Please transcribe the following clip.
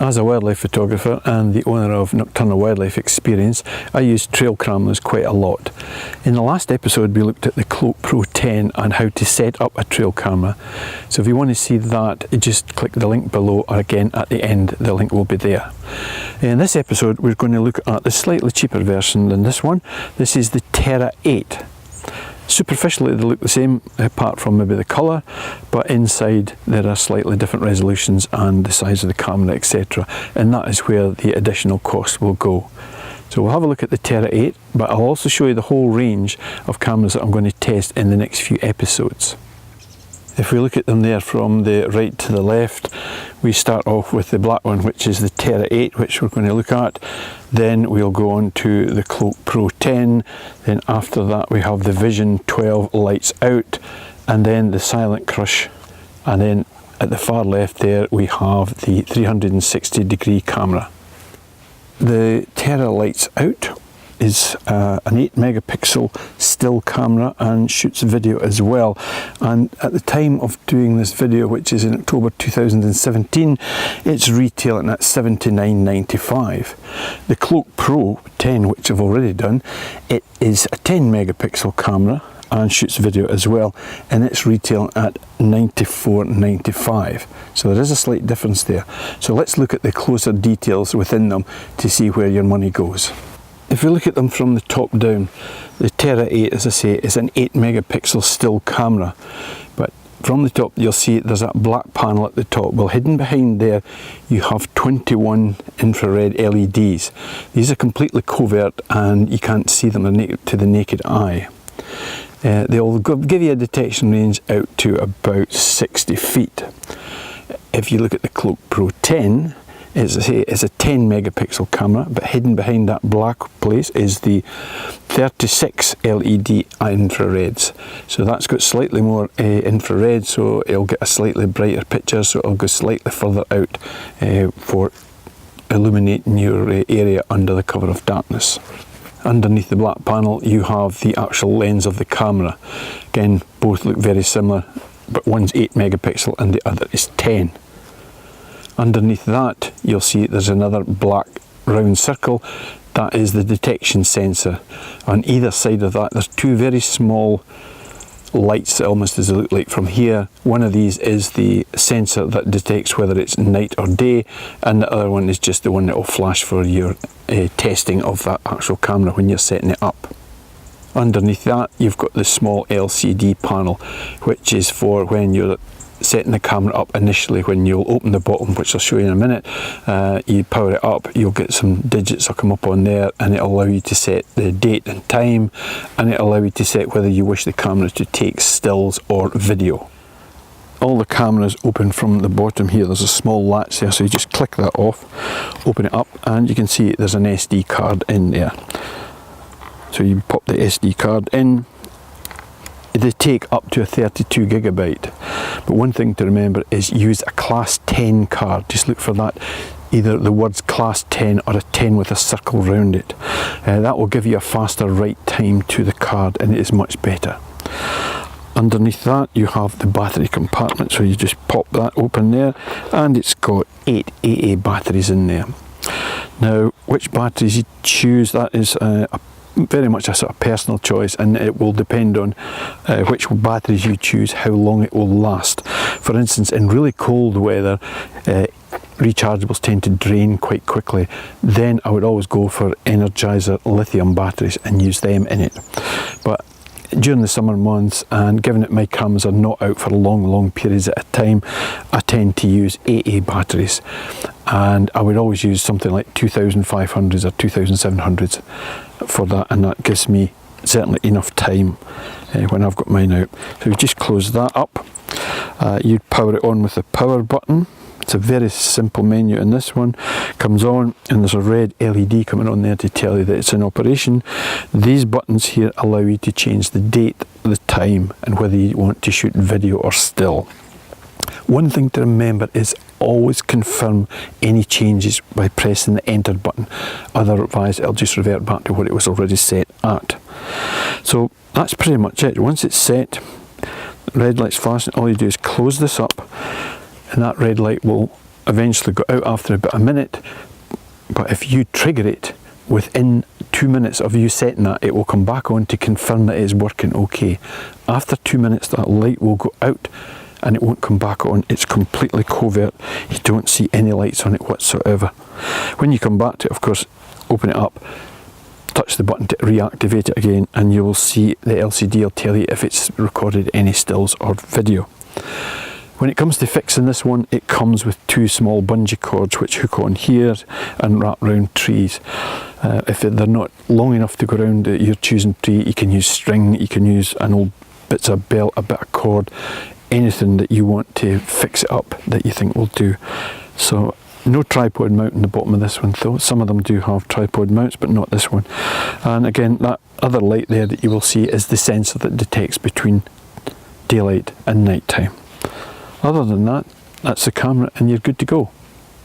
As a wildlife photographer and the owner of Nocturnal Wildlife Experience, I use trail cameras quite a lot. In the last episode we looked at the Cloak Pro 10 and how to set up a trail camera. So if you want to see that, just click the link below, or again at the end the link will be there. In this episode we're going to look at the slightly cheaper version than this one. This is the Terra 8. Superficially they look the same apart from maybe the colour, but inside there are slightly different resolutions and the size of the camera, etc. And that is where the additional cost will go. So we'll have a look at the Terra 8, but I'll also show you the whole range of cameras that I'm going to test in the next few episodes. If we look at them there from the right to the left, we start off with the black one, which is the Terra 8, which we're going to look at. Then we'll go on to the Cloak Pro 10. Then after that we have the Vision 12 lights out, and then the Silent Crush. And then at the far left there we have the 360 degree camera. The Terra lights out is an 8 megapixel still camera and shoots video as well, and at the time of doing this video, which is in October 2017, it's retailing at $79.95. The Cloak Pro 10, which I've already done, it is a 10 megapixel camera and shoots video as well, and it's retailing at $94.95. So there is a slight difference there. So let's look at the closer details within them to see where your money goes. If you look at them from the top down, the Terra 8, as I say, is an 8 megapixel still camera. But from the top you'll see there's that black panel at the top. Well, hidden behind there you have 21 infrared LEDs. These are completely covert and you can't see them to the naked eye. They'll give you a detection range out to about 60 feet. If you look at the Cloak Pro 10, as I say, it's a 10 megapixel camera, but hidden behind that black place is the 36 LED infrareds. So that's got slightly more infrared, so it'll get a slightly brighter picture, so it'll go slightly further out for illuminating your area under the cover of darkness. Underneath the black panel you have the actual lens of the camera. Again, both look very similar, but one's 8 megapixel and the other is 10. Underneath that you'll see there's another black round circle. That is the detection sensor. On either side of that there's two very small lights, almost as they look like from here. One of these is the sensor that detects whether it's night or day, and the other one is just the one that will flash for your testing of that actual camera when you're setting it up. Underneath that you've got the small LCD panel, which is for when you're setting the camera up initially. When you'll open the bottom, which I'll show you in a minute, you power it up, you'll get some digits that come up on there, and it'll allow you to set the date and time, and it'll allow you to set whether you wish the camera to take stills or video. All the cameras open from the bottom here. There's a small latch there, so you just click that off, open it up, and you can see there's an SD card in there. So you pop the SD card in. They take up to a 32 gigabyte, but one thing to remember is use a class 10 card. Just look for that, either the words class 10 or a 10 with a circle around it. That will give you a faster write time to the card, and it is much better. Underneath that you have the battery compartment, so you just pop that open there, and it's got 8 AA batteries in there. Now, which batteries you choose, that is very much a sort of personal choice, and it will depend on which batteries you choose, how long it will last. For instance, in really cold weather, rechargeables tend to drain quite quickly. Then I would always go for Energizer lithium batteries and use them in it. But during the summer months, and given that my cameras are not out for long periods at a time, I tend to use AA batteries, and I would always use something like 2500s or 2700s for that, and that gives me certainly enough time when I've got mine out. So you just close that up. You'd power it on with the power button. It's a very simple menu, and this one comes on and there's a red LED coming on there to tell you that it's in operation. These buttons here allow you to change the date, the time, and whether you want to shoot video or still. One thing to remember is always confirm any changes by pressing the enter button, otherwise it'll just revert back to what it was already set at. So that's pretty much it. Once it's set, red light's flashing, all you do is close this up, and that red light will eventually go out after about a minute, but if you trigger it within 2 minutes of you setting that, it will come back on to confirm that it is working okay. After 2 minutes, that light will go out and it won't come back on. It's completely covert. You don't see any lights on it whatsoever. When you come back to it, of course, open it up, touch the button to reactivate it again, and you will see the LCD will tell you if it's recorded any stills or video. When it comes to fixing this one, it comes with 2 small bungee cords which hook on here and wrap around trees. If they're not long enough to go around your choosing tree, you can use string, you can use an old bits of belt, a bit of cord, anything that you want to fix it up that you think will do. So no tripod mount in the bottom of this one though. Some of them do have tripod mounts, but not this one. And again, that other light there that you will see is the sensor that detects between daylight and night time. Other than that, that's the camera and you're good to go.